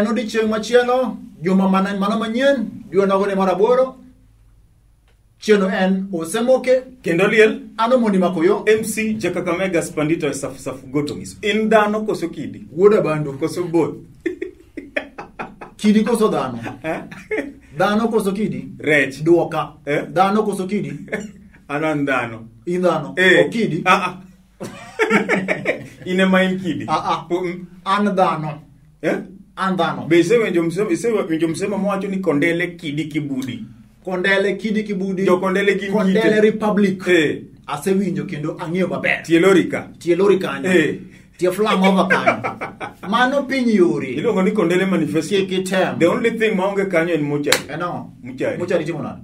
eno di chieng machielo juma mano manyien duono gone maraboro cheno en Osemoke kendo liel ano moni makoyo MC Jakakamega Spandito safu gotomis in dano koso kidi woda bandu koso both kidi koso dano dano koso kidi rech duoka dano koso kidi anan dano in dano o kidi ine main kidi an dano andano be se msema mwacho ni kondele kidi kibudi kondele kidi kibudi jo kondele kidi kondele republic asewinjo kendo ang'eyo maber tielorika tie flang over kanyo mano piny yori ilongo ni kondele manifesto kitem the only thing maonge kanyo en muchari muchari timo nani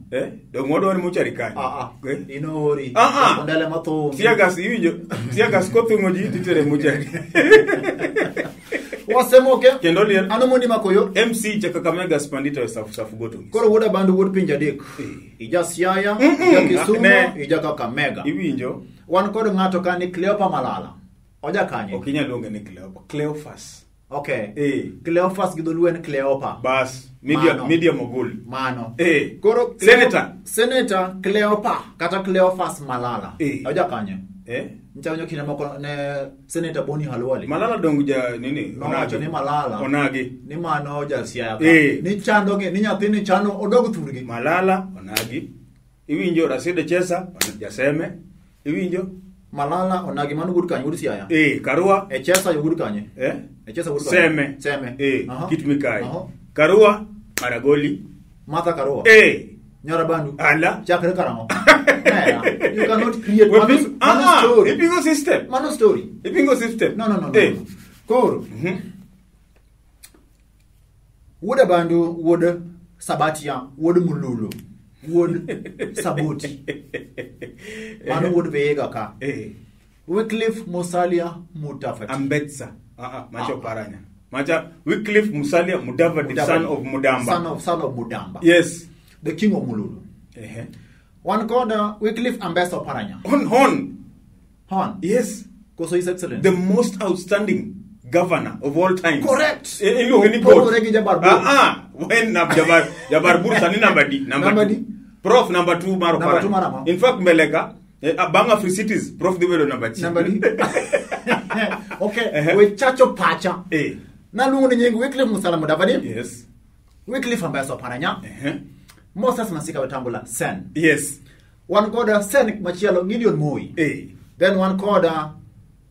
do ngodo ni muchari kanyo inori kondele matho siagas iwinjo siagas kothungo ji titere muchari Osemoke kendo liel ano moni makoyo MC Jakakamega Spandito safu goto koro woda bandu wod pinja dek ija Siaya ija Kisumu ija Kakamega iwinjo wan kod ng'ato kani Cleopa Malala oja kanye okinya luonge ni Cleophas Cleophas gidoluen Cleopa bas media mogul mano koro senator Cleopa kata Cleophas Malala oja kanye Nchanyo kina moko ne Senator Boni Halwali. Malala donguja nini? Onacho ni Malala. Onagi. Ni mano ja Siaya. Ni chando ge ni nyathi ni chano odogo thurgi. Malala onagi. Iwinjo raside chesa jaseme. Iwinjo Malala onagi manu gud kanyo gud Siaya. Karua chesa yo gud kanye. Chesa gud seme. Kitmikai. Karua Maragoli. Mata Karua. Nyarabandu. Ala. Chakre karamo. You cannot create one story. Ipingo system. Mano story. Ipingo system. No. Koro. Woda bandu, woda sabatia, woda mululu, woda saboti. Mano woda vega ka. Wycliffe Musalia Mudavadi. Ambetsa. Macho paranya. Macha Wycliffe Musalia Mudavadi, son of Mudamba. Son of Mudamba. Yes. The king of Mululu. One called Wycliffe Ambassador Paranya. Hon. Yes. Koso His Excellency. The most outstanding governor of all time. Correct. When Jabar Bursa ni number D. Prof number 2 Maro. In fact Meleka Abanga Free Cities Prof Divelo number D. Okay. We chacho pacha. Na lungu ni nyingi Wycliffe Musalia Mudavadi. Yes. Wycliffe Ambassador Paranya. Moses Masika Wetangula Sen. Yes. One called Sen Machielo Gideon Moi. Then one called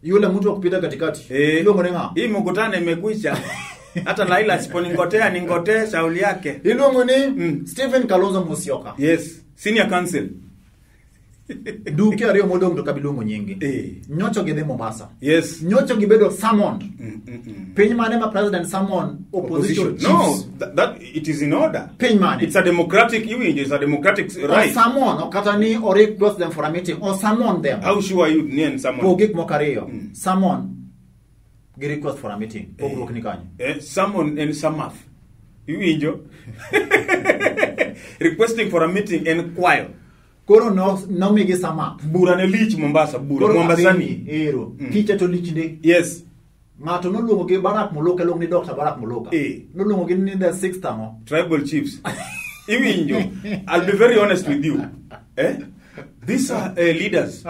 yule mtu wa kupita katikati. Hilo mwenenga. Hii mkutano imekwisha. Hata Laila siponingotea ningotea shauli yake. Hilo mwene Stephen Kalonzo Musyoka. Yes. Senior counsel. Duke ario modo mtoka bilungu nyingi. Nyocho gede Mombasa. Yes. Nyocho gibedo summoned. Penymanema president summoned opposition. No, that it is in order. Penyman. It's a democratic right. Or summon or katani or request them for a meeting or summon them. How sure are you near someone? Pogik mokareyo. Summon. Gi request for a meeting. Pogok nikanye. Summon and samath. You requesting for a meeting and choir. Koro no mege sama. Bura ne lich Mombasa bura. Mombasani. Kicha to lich de. Yes. Ngato no lungo ge Barak Moloka long ni Dr. Barak Moloka. No lungo ge ni the 6th tango. Tribal chiefs. Iwinjo. I'll be very honest with you. These are leaders.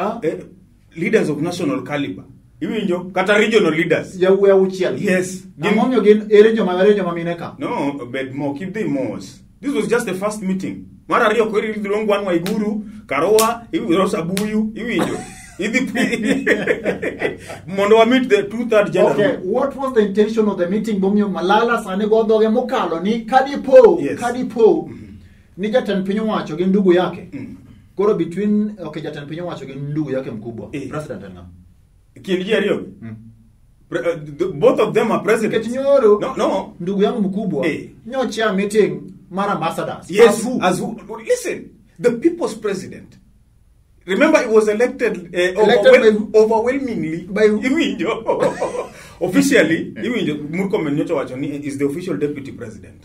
Leaders of national caliber. Iwinjo. Kata regional leaders. Ya we uchiel. Yes. Amonyo gen erejo mamineka. No, but more. Keep them more. This was just the first meeting. Mara rio kweli lidongo wan Waiguru, Karoa, iwi Rosa Buyu, iwinjo. Mondo wa meet the 2/3 general. Okay, what was the intention of the meeting? Bomyo Malala sane godoge mokalo ni Kadipo. Yes. Kadipo. Ni jatan pinyo wacho gen ndugu yake. Koro between jatan pinyo wacho gen ndugu yake mkubwa. President nga. Kienjia rio. Both of them are presidents. Ketinyoru. No. Ndugu yangu mkubwa. Nyocha meeting mara ambassadors. Yes. As who? Listen, the people's president. Remember, he was elected overwhelmingly by Iwinjo. Officially, Iwinjo Murkomen Nyocha Wachoni is the official deputy president.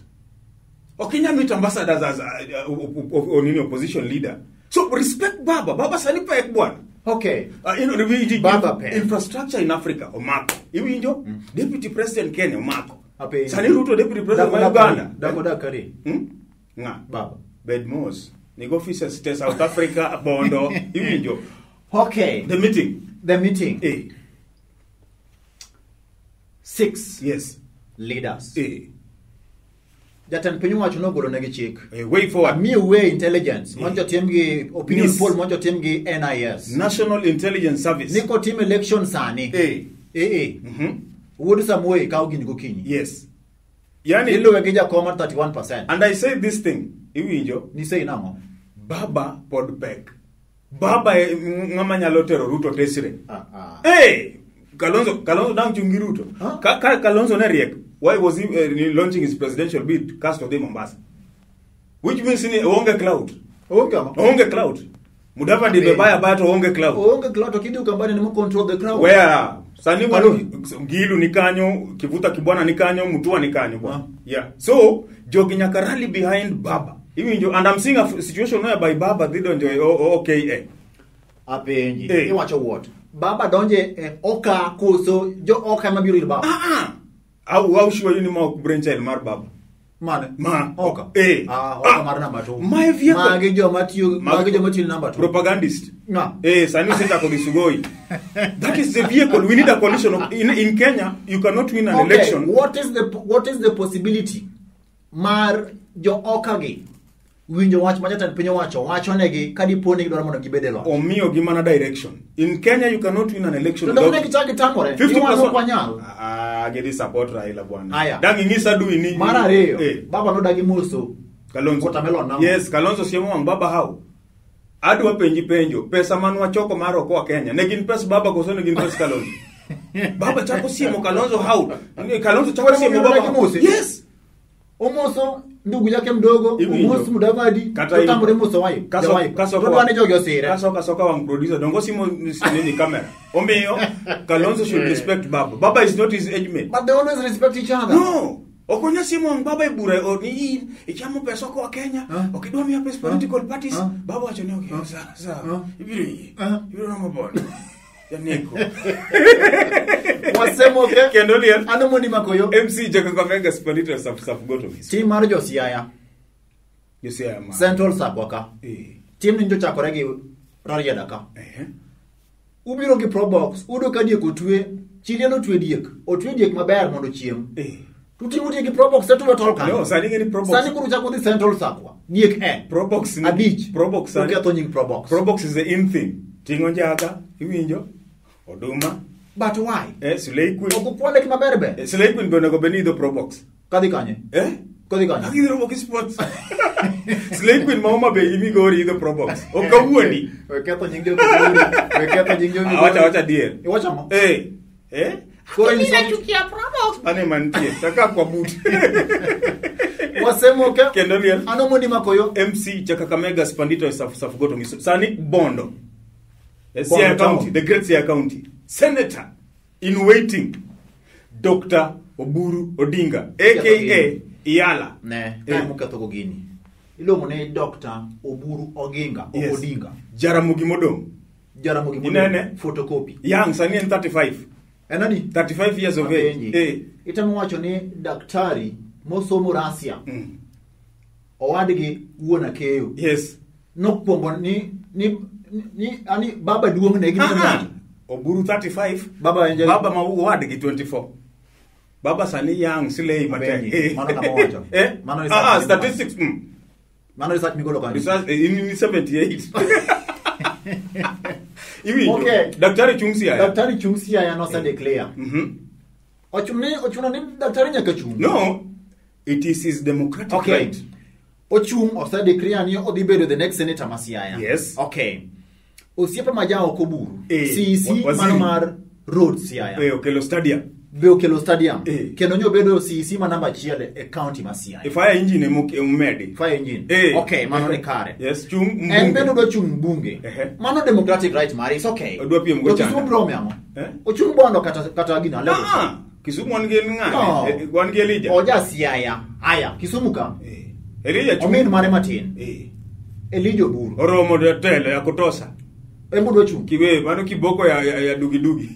Okinya meet ambassadors as opposition leader. So respect Baba. Baba salipa ekbwana. Okay. Baba infrastructure in Africa, Omako. Iwinjo deputy president Kenya Omako. Sani Ruto deputy president wa Uganda. Dakoda kare. Nga. Baba. Bedmos. Nego officers state South Africa bondo. Iwinjo. Okay. The meeting. The meeting. 6 Yes. leaders. Jatan pinyu wacho no golo negi chik. Way forward. Mi way intelligence. Monjo tim gi opinion poll, monjo tim gi NIS. National Intelligence Service. Niko team election sani. Would some way kaw gini go kinyi. Yes. Yani ilo wegija koma 31%. And I say this thing, iwinjo. Ni say nango. Baba podpek. Baba ngama nyalo tero Ruto tesire. Kalonzo dang chungi Ruto. Kalonzo ne riek. Why was he launching his presidential bid cast of the Mombasa? Which means ni onge cloud. Onge cloud. Mudava di bebaya bato onge cloud. Onge cloud okidi ukambani ni mu control the crowd. Where sani Gilu ni kanyo, Kivuta Kibwana ni kanyo, Mutua ni kanyo. Yeah. So jogi nyaka rally behind Baba. And I'm seeing a situation whereby Baba they don't okay. Apenji. Iwacho what? Baba donje oka koso jo oka mabiro il Baba. How sure you ni mo brainchild mar Baba? Oka. Oka mar number 2. My vehicle. Magi jo matio number 2. Propagandist. Sani sita ko Sugoi. That is the vehicle. We need a coalition in Kenya. You cannot win an election. What is the possibility? Mar jo oka gi. Winjo wach majatan pinyo wacho negi kadi poni gidwaro mondo gibede lo. Omiyo gi mana direction. In Kenya you cannot win an election without 50%. Get support Raila bwana. Dangi ngisa du ini. Mara reo. Baba no dagi muso. Kalonzo. Watermelon now. Yes, Kalonzo siemo wang Baba how. Adu penjo. Pesa manu wachoko maro kwa Kenya. Negin pesa Baba koso negin pesa Kalonzo. Baba chako siemo Kalonzo how. Kalonzo chako siemo Baba. Yes. Omoso ndugu yake mdogo, Omoso Mudavadi, tutamure muso wayo. Kasoka wang producer, dongo simo nini camera. Omeyo, Kalonzo should respect Baba. Baba is not his age mate. But they always respect each other. No. Okonya simo wang Baba ibure, ni ichamo pesa kwa Kenya, okidwa miya pesa political parties, Baba wachone okay. Sa. Ibiro ramabona. Yaneko. Osemoke Kendolian anomoni makoyo MC Jakakamega Spirito sub go to me. Team mar Josiaya ma. Central Sakwaka. Team ninjo chakore gi Roria Daka. Ubiro gi Pro Box, udo kadie kotwe, chiliano twe diek. Otwe diek maber mondo chiem. Tutimuti gi Pro Box setu tolka. No, sani ngeni Pro Box. Sani kuru chako di Central Sakwa. Diek Pro Box ni Abich. Pro Box sani. Uketo nying Pro Box. Pro Box is the in thing. Tingo njaga, iwinjo. Oduma. But why? Slay Queen. Okukwale kimaberbe. Slay Queen beno go benido Pro Box. Kadi kanye? Kadi kanye? Agi Pro Box sports. Slay Queen mama be imi go ri the Pro Box. Okawuoni. Weketo nyingi. Wacha dear. Wacha mo. Kwa ni nachukia Pro Box. Ane mantie. Taka kwa boot. Osemoke Kendolian anomoni makoyo MC Jakakamega Spandito Safugoto Miso. Sani Bondo. Siaya County, the great Siaya County. Senator in waiting, Dr. Oburu Odinga, aka Iyala. Mukatoko gini. Ilo mone Dr. Oburu Odinga. Jaramogi Modong. Inene photocopy. Young, sani 35. Enani? 35 years of age. Itamu wacho ni daktari mosomo rasia. Owadgi wuona keyo. Yes. Nokwongo ni ani baba duong ne gi Oburu 35. Baba ma wadgi 24. Baba sani young slay mate. Mano na moja. Statistics. Mano research migolo kan. Research in 78. Okay. Daktari Chungsia ya no sa declare. Ochuna ni daktari nyaka chung. No. It is his democratic right. Ochung osa declare ni odibedo the next senator Masiaya. Yes. Okay. Osiepa majao koburu. CC manomar road Siaya. Okelo Stadium. Okelo Stadium. Keno nyo bedo CC manamba chiele e county Masiaya. Fire engine mumedi. Fire engine. Okay, mano ne kare. Yes, chung mbunge. And bedo do chung mbunge. Mano democratic right mari, it's okay. Odwa piem go changa. Kisumu bro yamo. Ochung bondo kata gina level. Kisumu wange ngane. Wange Elija. Oja Siaya. Aya, Kisumu ka. Elija chung. Omen mare matin. Elijo buru. Oromo de tele ya kutosa. Embudo chung. Kiwe mano kiboko ya dugi.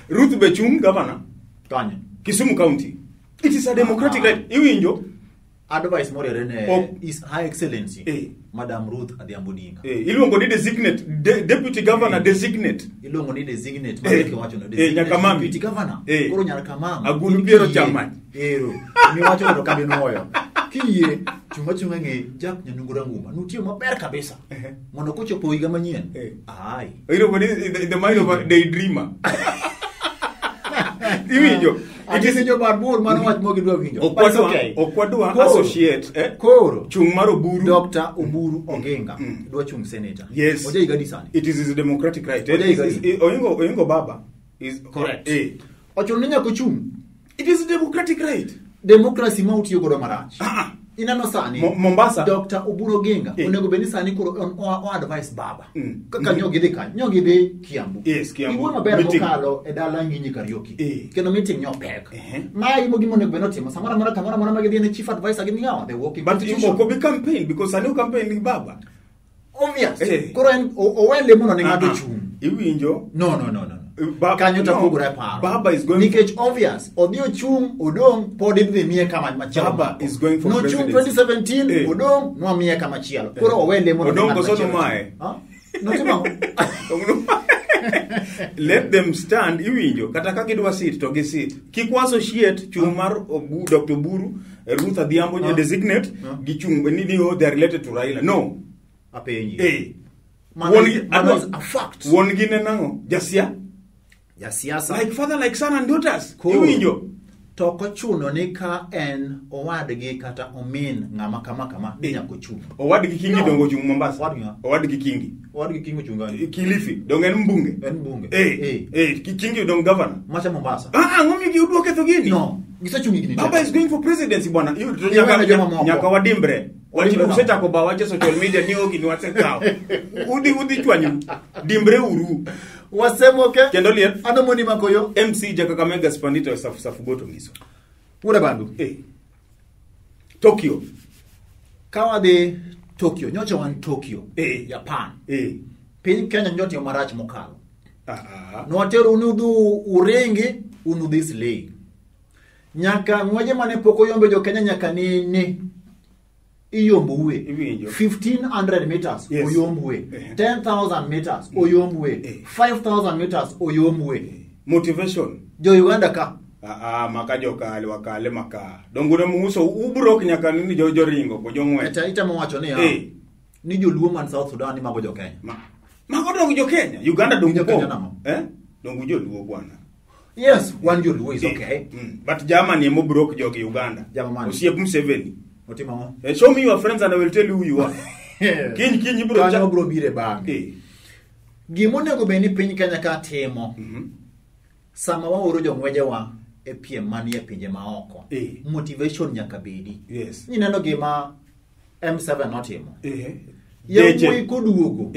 Ruth Bechung governor Kanye. Kisumu County. It is a democratic right. Iwinjo Advice more than His High Excellency Madam Ruth Adiambudinga. Ilongo ni designate deputy governor designate. Ilongo ni designate maleke wacho no Nyakamami deputy governor. Koro Nyakamami. Agulu biero chaman. Mi wacho no kabe noyo. Kiye chunga nge jak nyanungura nguma. Nutio maber kabisa. Mondo kochopo higa manyien. Ai. Ilongo ni the mind of a daydreamer. Iwinjo. It is your barbur man what mo gidwa winjo. Okwadwa associate Koro chung mar Oburu Dr. Oburu Ogenga dwa chung senator. Yes. Oje igadi sani. It is his democratic right. Oyingo Baba is correct. Ochuno nya kuchung. It is a democratic right. Democracy ma utiyo godo marach. Inano sani Mombasa Dr. Oburu Ogenga onego beni sani koro on advice baba. Kaka nyogide Kiambu. Yes, Kiambu. Iwo maber mokalo e dala nginyi Karaoke. Kendo meeting nyopek. Mai mo gimo nego benotimo samara kamara magedi ne chief advisor gini yawa they working. But imo ko be campaign because a new campaign ni baba. Obvious. Koro en owele mono ne ngado chung. Iwinjo? No. Kanyo tapugura paro. Baba is going Nikech obvious. Odio chung odong podi dhi mie kama machielo. Baba is going for presidency. No chung 2017 odong no mie kama machielo. Koro owele mono odong ko sono mae. No timo. Let them stand. Iwinjo kata ka gidwa sit to gi sit. Kik associate chung mar Dr. Buru Ruth Adiambo designate gi chung ni they are related to Raila. No. Apenyi. One is a fact. One gine nango jasia. Siasa. Like father, like son and daughters. Iwinjo. To kochuno ni ka en owadgi kata omin ngama kama nya kochuno. Owadgi Kingi dongo chung Mombasa. Owadgi Kingi. Owadgi Kingi chungani. Kilifi dongo en mbunge. Kingi dongo governor. Macha Mombasa. Ngomi gi udwo ketho gini. No. Gisa chungi gini. Baba is going for presidency bwana. Nyaka wadimbre. Wachilo useta ko ba wache social media ni ogi ni wasekao. Udi chwanyu. Dimbre uru. Osemoke kendo liet anomoni makoyo MC Jakakamega Spandito safu goto ngiso ura bandu Tokyo kawa de Tokyo nyocha wan Tokyo Japan piny Kenya nyote marach mokalo no watero unudu urenge unudhi slay nyaka ngwaje mane poko yombe jo Kenya nyaka ni iyombwe 1500 meters oyombwe 10,000 meters oyombwe 5,000 meters oyombwe motivation jo Uganda ka makajo kale wakale maka dongure muuso ubrok nyaka ni jo ringo ko jo ngwe ita mwacho ni ni jo luo man South Sudan ni mago jo Kenya mago dongo jo Kenya Uganda dongo Kenya dongo jo luo bwana yes one jo luo is okay but Germany mo brok jo Uganda osiep Museveni show me your friends and I will tell you who you are. Kinyi bro bire bang. Gimone go beni piny Kenya ka temo. Sama wa oro jo ngweje wa e piem manie pinje maoko. Motivation nyaka bedi. Yes. Ni neno gima M7 notimo. Yewe koduogo.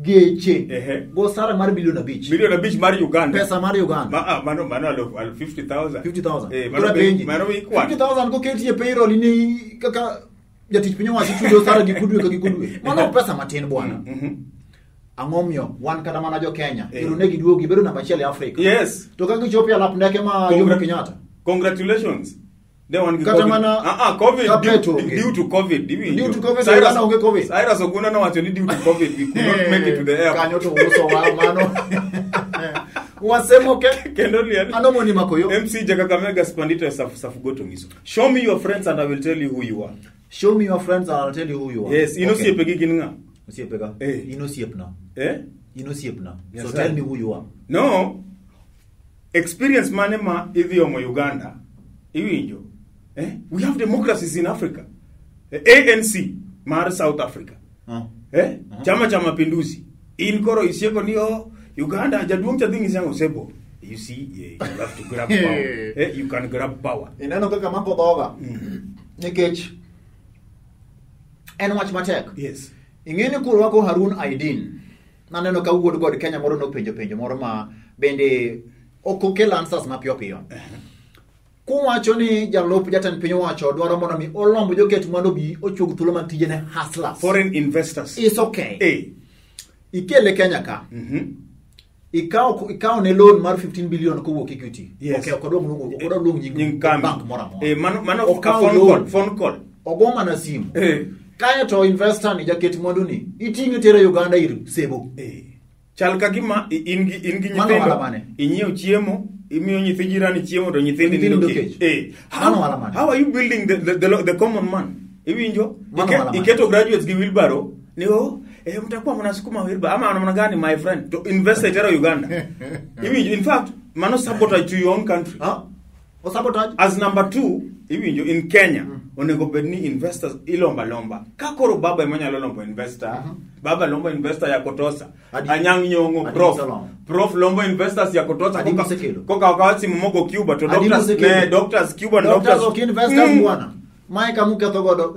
Geche. Go sara mar bilion abich. Bilion abich mar Uganda. Pesa mar Uganda. Mano 50,000. 50,000. Mano 50,000 go keti e payroll ni kaka jatich pinyo wasi chudo sara gikudwe. Mano pesa matin bwana. Angomyo wan kada mana jo Kenya. Irune giduogo gibedo namba 1 Africa. Yes. To kaka gichopia lap ndeke ma Jomo Kenyatta. Congratulations. They want COVID. Due to COVID. Due to COVID. Cyrus Oguna no what you need due to COVID. We could not make it to the airport. Kanyo to uso wa mano. Osemoke kendo liet anomoni makoyo MC Jakakamega Spandito safu goto ngiso. Show me your friends and I will tell you who you are. Show me your friends and I'll tell you who you are. Yes, inosiep gi kin nga. Osiep ga. Inosiep na. Inosiep na. So tell me who you are. No. Experience mane ma idhi omo Uganda. Iwinjo. We have democracies in Africa. ANC mar South Africa. Chama cha Mapinduzi. In koro isieko ni Uganda jaduong cha thing isango sebo. You see, you have to grab power. You can grab power. Inano kaka mako doga. Nikech en wach matek. Yes. Ingene kurwako Harun Aidin. Naneno ka wuod god Kenya moro no penjo moro ma bende okokelo answers mapiyo. Kuwacho ni jalop jatan piny wacho dwaro mondo mi olombo joket mondo bi ochug thuolo man tijene hustlers. Foreign investors. It's okay. Ikele Kenya ka. ikaw ne loan mar 15 billion kowuok Equity. Yes. Okay, kodwa luong nying bank mora mora. Mano phone call. Ogoma na simu. Kaya to investor ni jaket mwandu ni itingi tere Uganda ir sebo. Chal ka gima in gi nyithindo inyiew chiemo imiyo nyithi jirani chiemo to nyithindi nindo kech. How are you building the common man? Iwinjo iketo graduates gi wheelbarrow ni mtakuwa mnasukuma wheelbarrow ama namna gani my friend to invest tere Uganda. Iwinjo in fact mano sabotage to your own country. O sabotage as number 2 iwinjo in Kenya onego bedni investors ilomba ka koro baba emanyalo lombo investor baba lombo investor ya Kotosa anyang nyongo prof lombo investors ya Kotosa koka wakati mmogo Cuba to doctors Cuban doctors okay investors bwana Maika muke togodo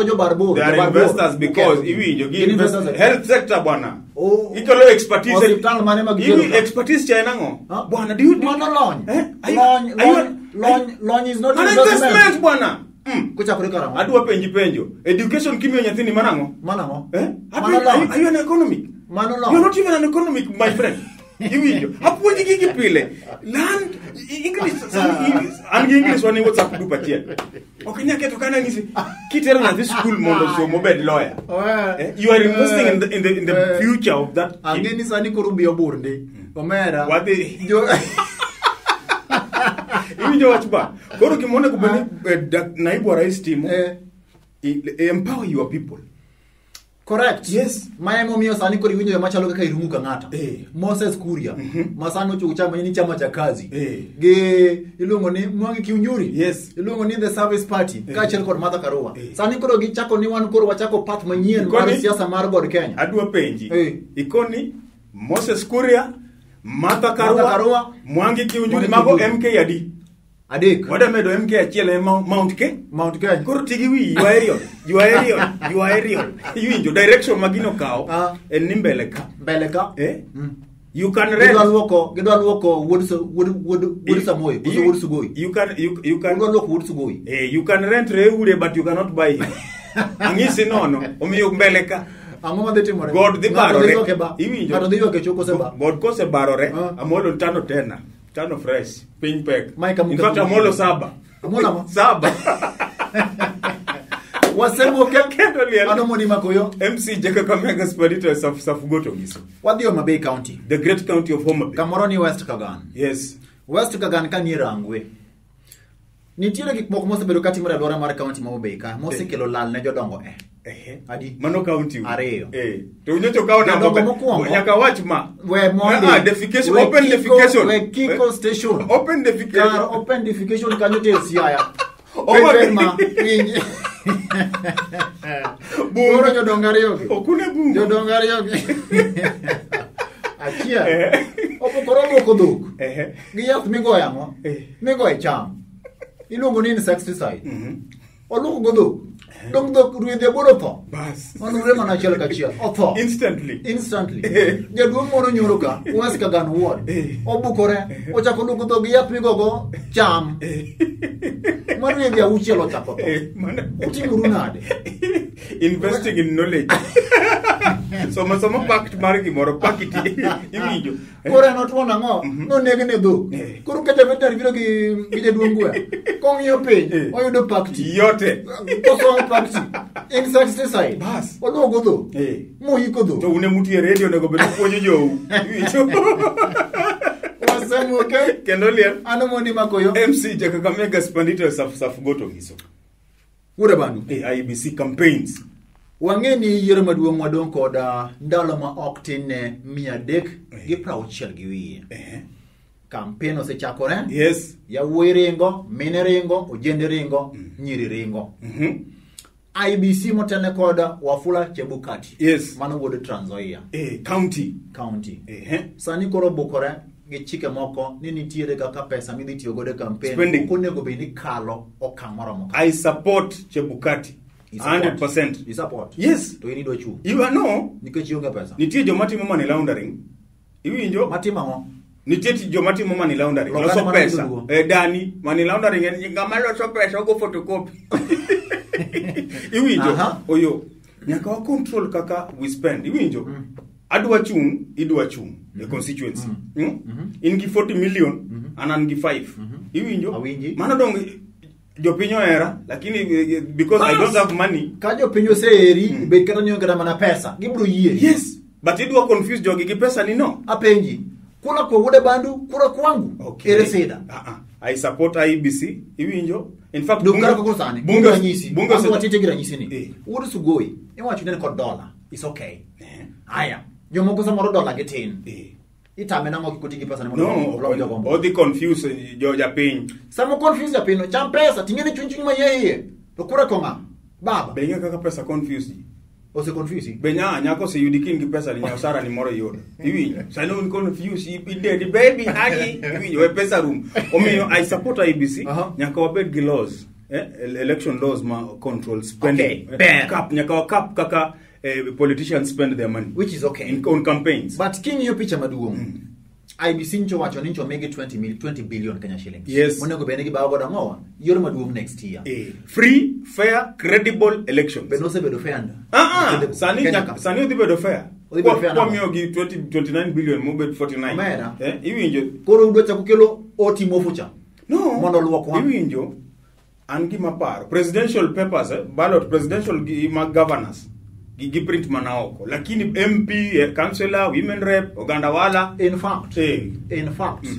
jo barbo they are investors because iwinjo gi health sector bwana ikolo expertise hospital mane magiro expertise china ngo bwana do you launch is not investment bwana kucha kurikara adwa penjo education kimio nyathini manango are you an economic you're not even an economic my friend iwinjo apuonji gigi pile land English English one WhatsApp group achiel okinya keto kana ngisi kitero na this school mondo so mobed lawyer you are investing in the future of that angeni sani korubio burde omera wadi iwinjo wachba koro kimone kubeni naibu wa rais team empower your people. Correct. Yes. Maemo mio sani kori winyo ya machalo kaka irumuka ngata. Moses Kuria. Masano chukuchama ni chama cha kazi. Ge ilungo ni Mwangi Kiunyuri. Yes. Ilungo ni the service party. Kachel kor Martha Karua. Sani koro gichako ni wan koro wachako path manyien mar siasa mar god Kenya. Adwa penji. Ikoni Moses Kuria, Martha Karua, Mwangi Kiunyuri mago MK adi. Adek. Wada medo MK achiel Mount Kenya. Koro tigi wi you are aerial. Iwinjo direction magino kao en ni mbele ka. You can rent. Gidwa luoko wood Samoy, wood Sugoi. You can gidwa luoko wood Sugoi. You can rent Reure but you cannot buy him. Angisi nono, omiyo mbele ka. Angoma dete more. God di barore. Iwinjo. Gato diyo ke choko seba. God ko se barore. Amolo tano tena. Tano fresh. Ping peg. In fact amolo saba. Amolo saba. Osemoke ano moni makoyo MC Kakamega Spirito Safugoto giso. Wadhi Mabei County, the great county of Homa Bay. Kamoroni West Kagan. Yes. West Kagan kanira angwe. Nitiere gik moko mosebedo katimore alwora mar county ma Mabei ka mosekelo lal ne jodongo adi mano county ariyo to unyocho kaona nyaka wach ma we monde defecation open defecation we Kiko station open defecation kanyo te siaya Open Buro jodongariyo okune bungo jodongariyo achia opokoro koduk giyath migoya ngo migoya cham iluongo ni insecticide oluoko godok dong dok ruedhe boro tho bas onure mana chiel ka chiel otho instantly jaduong' moro nyoro ka West Kagan ward obukore ochako luoko dho gi yath migogo cham maruedhe auchiel ochako tho utimuru nade investing in knowledge somo pact mar gimoro pakiti iwinjo kore notwo nang'o nonegne dhok koro kete veterinary biro gi jaduong' gwe kong'iyo piny oyudo pakti yote koso pakti insecticide bas oluogo dhok moiko dhok to une mutie radio nego bedo puonjo jou Osemoke kendo liel ano moni makoyo MC Kakamega Spirito Safugoto giso ure bandu IBC campaigns wang'eni yiero maduong' wadong' koda ndalo ma ok tin ne 360 gi wiye campaign osechakore yes yawuoyi ringo mine ringo ojende ringo nyiri ringo IBC motene koda Wafula Chebukati yes mano wuod Trans Nzoia county sani koro bukore gi chike moko ni nitiere kaka pesa midhi tiyo godo campaign onego be ni kalo okang' moro I support Chebukati 100%. You support? Yes. To inido chu. You are no. Nikechi yonga pesa. Nitie jomati money laundering. Iwinjo? Matima ngo. Nitie jomati money laundering. Loso pesa. Dani money laundering en ngama loso pesa go photocopy. Iwinjo? Oyo. Nyaka wa control kaka we spend. Iwinjo? adwa chung idwa chung the constituency in gi 40 million anan gi 5 iwinjo mano dong jopinyo era lakini because I don't have money ka jopinyo seeri bet kata nyo kata mana pesa gibro yie yes but idwa confuse jogi gi pesa ni no apenji kula kwa wude bandu kula kwangu ere seda I support IBC iwinjo in fact bunge watete gira nyisi ni wudu sugoi iwachu nene kod dollar it's okay aya jomoko samoro dollar getin itame nango kikutigi pesa ni no all the confuse joja piny samo confuse ja piny cham pesa tingene chunchunyi ma yeye to kura konga baba benga kaka pesa confuse ose confuse benya nyako se yudikin gi pesa ni nyasara ni moro yodo iwinjo sano un confuse ide baby hagi iwinjo we pesa room omiyo I support IBC nyaka wabed gi laws election laws ma control spending cap nyaka cap kaka politicians spend their money which is okay on campaigns but king yo picha maduong IBC ncho wacho ni ncho mege 20 billion Kenya shillings yes monego bene gi bago da ngowa yor maduong next year free fair credible elections beno se bedo fair sani udi bedo fair kwa miyo gi 29 billion mobet 49 iwinjo koro udo cha kukelo oti mofucha no mondo luoko iwinjo angi mapar presidential papers ballot presidential ma governors gi print manaoko lakini MP councillor women rep oganda wala in fact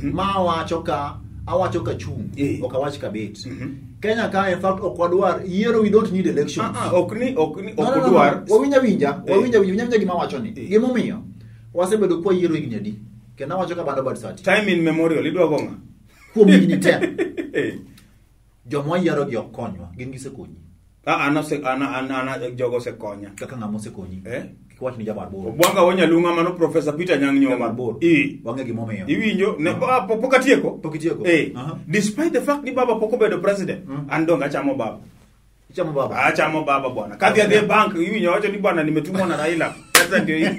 ma wacho ka chung okawach ka bet Kenya ka in fact okwadwar yiero we don't need elections okudwar winja gima wacho ni gimomiyo wasebedo kwa yiero ignedi kena wacho ka bando bad sati time in memorial idwa gonga kuom higni te jomwa yiero gi okonywa gin gisekonyi ana jogo se konya kaka ngamo se konyi kwach ni jabar bor bwanga wonya lunga mano professor Peter Nyang'nyo jabar bor wange gimomeyo iwinjo ne pokatieko despite the fact ni baba poko bedo president andonga chamo baba bwana kadhi ya bank iwinjo wacho ni bwana nimetumwa na Raila sasa ndio hiyo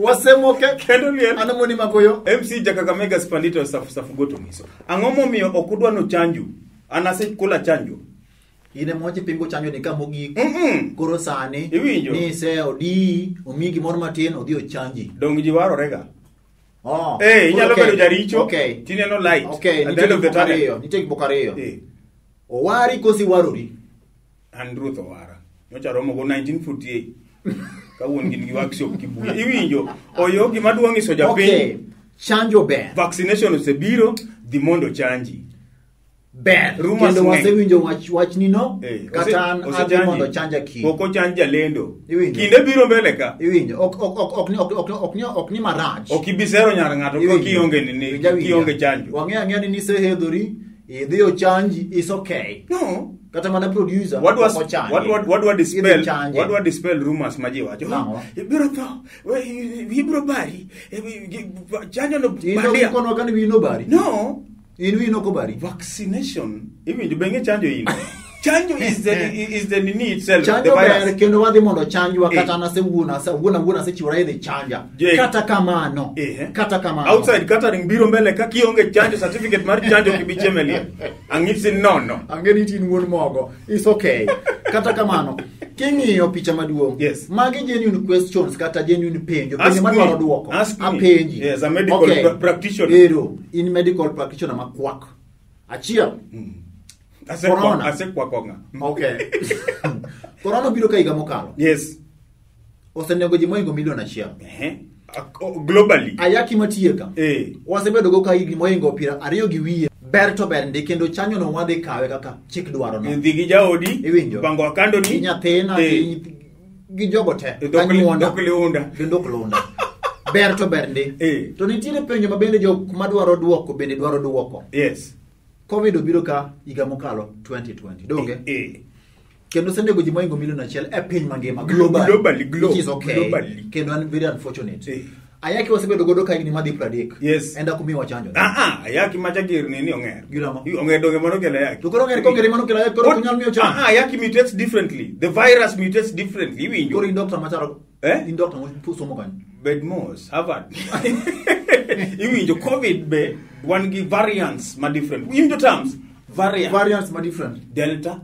Osemoke kendo lien anamoni makoyo MC Jakakamega Spandito safu goto miso angomo miyo okudwa no chanju anase kula chanjo ine moche pingo chanjo ni kamo gi koro sani ni se odi omigi mor matin odio chanji dong ji waro rega inyalo bedo jaricho tineno light at the end of the tunnel ni take bokareyo owari kosi warori Andrew Owara nyocha romo go 1948 kawuon gin gi workshop kibuye iwinjo oyo gima duong' iso japiny chanjo ber vaccination osebiro dhi mondo chanji ber kendo wasewinjo wach ni no kata an mondo chanja ki koko chanja lendo kinde biro mbele ka iwinjo ok ni marach okibisero nyar ng'ato ko kionge chanjo wang'e ni sehedhori idhiyo chanji is okay no kata mana producer what do dispel rumors maji wacho ibiro tho ibiro bari chanjo no bandia kono kan wi no bari no in wi no ko bari vaccination ibinjo benge chanjo ino chanjo is the need itself chanjo the virus kendo wadhi mondo chanjwa kata na se wuona se chiwra idhi chanja kata kamano outside catering biro mbele ka kionge chanjo certificate mar chanjo kibichemelia ang'isi nono angeni tin wuon mogo is okay kata kamano king'iyo picha maduong magi genuine questions kata genuine penjo madwaro duoko apenji yes a medical practitioner in medical practitioner makwak achiel ase kwakonga corona biro ka higa mokalo yes osenego ji moingo milion achiel globally ayaki matieka wasebedo go ka higa moingo pira ariyo gi wiye ber to ber ndi kendo chanjo no wadhi kawe kaka chik dwaro no ndhi gi jaodi pango akando ni nyathina gi jogo te ndokleunda ber to ber ndi to nitiere penjo mabende jok madwaro duoko bende dwaro duoko yes COVID obiro ka higa mokalo 2020 donge kendo sendego ji moingo milion achiel e piny mangima globally which is okay kendo an very unfortunate ayaki wasebedo godo ka higni madhi 30 yes enda kumiwa chanjo ayaki majagir ni ong'er gilamo ong'er donge mano kele ayaki to koro ng'er mano kele ayaki koro kunyal miyo chanjo ayaki mutates differently the virus mutates differently winjo koro doctor macharo in doctor mo somo kan bedmos Harvard iwinjo COVID be one gi variants ma different in the terms variants ma different delta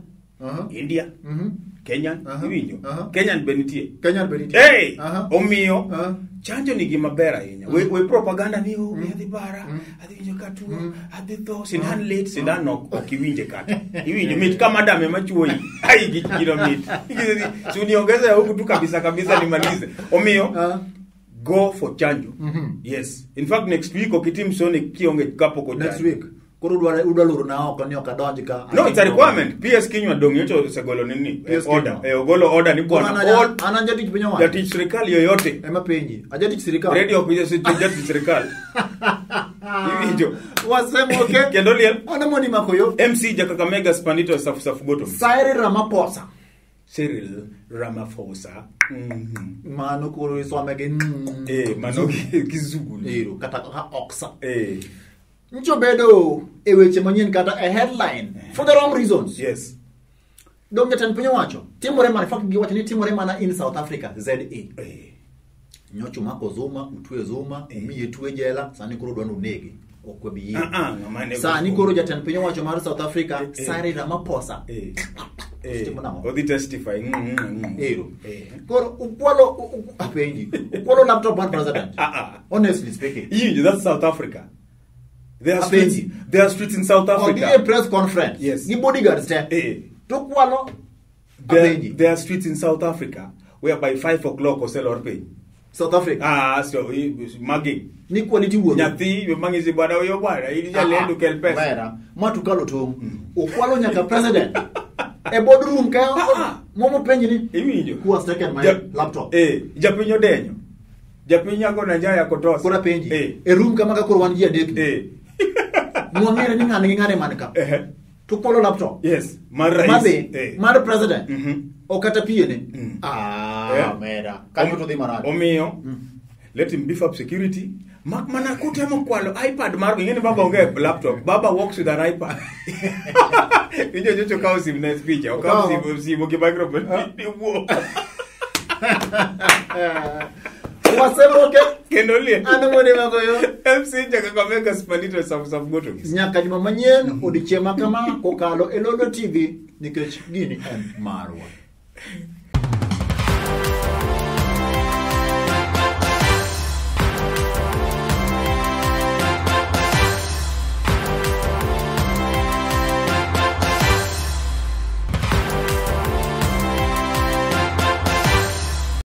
India, Kenyan, iwinjo. Kenyan benitie. Hey, omiyo chanjo ni gima ber ahinya. We propaganda ni adhi bara, adhi winjo katuo, adhi tho, sindan lit, sindan ok iwinje kata. Iwinjo mit kama dame machuoi. Ai gikiro mit. Suni ongeza huku tu kabisa nimalize. Omiyo go for chanjo. Yes. In fact next week okitim sone kionge kapo ko next week. Koro udaluru na oko ni okadonji ka. No, it's a requirement. PS kinywa dong yocho segolo nini? Order. Ogolo order ni bwana. Ananja tich penyo wa. Jatich serikali yoyote. Ema penyi. Aja tich serikali. Radio kuja jatich serikali. Hivijo. Osemoke. Kendo liel. Ona moni makoyo. MC Jakakamega Spandito safu goto. Cyril Ramaphosa. Mano koro iswamege. Mano kizungu. Kata oksa. Ncho bedo eweche manyien kata a headline for the wrong reasons. Yes. Dom jatan pinyo wacho. Timore man fact giwacho ni timore mana in South Africa ZA. Nyocho mako Zuma, utwe Zuma, umiye tuwe jela, sani koro dwanu negi. Okwebi. Sani koro jatan pinyo wacho mar South Africa, Cyril Ramaphosa. Odi testify. Koro ukwalo apenji. Ukwalo laptop one president. Honestly speaking. That's South Africa. There are streets in South Africa. Or the press conference. Yes. The bodyguards there. There are streets in South Africa where by 5 o'clock or sell or pay. South Africa. So mugging. Ni quality work. Nyati mangizi bwana uyo bwana ili jalendo kelpesa. Bwana matukalo to. Ukwalo nyaka president. A boardroom ka momo penyi ni. Iwinjo. Who has taken my laptop? Japinyo denyo. Japinyo ko na njaya kotosa. Kora penji. A room kama ka korwan ji adek. Mwangere ni ngane manika. Tukwalo laptop. Yes. Marais. Mar president. Okata piene. Mera. Kanyo to di marado. Omiyo. Let him beef up security. Mana kuta mkwalo iPad margo ngene baba onge laptop. Baba works with an iPad. Nijo jocho kao sim na speech. Kao sim ki microphone. Osemoke. Kendo lie. Anamoni makoyo. MC Jakakamega Spandito safu goto. Nyaka juma manyien odichiema kama kokalo Lolwe TV nikech gini en marwa.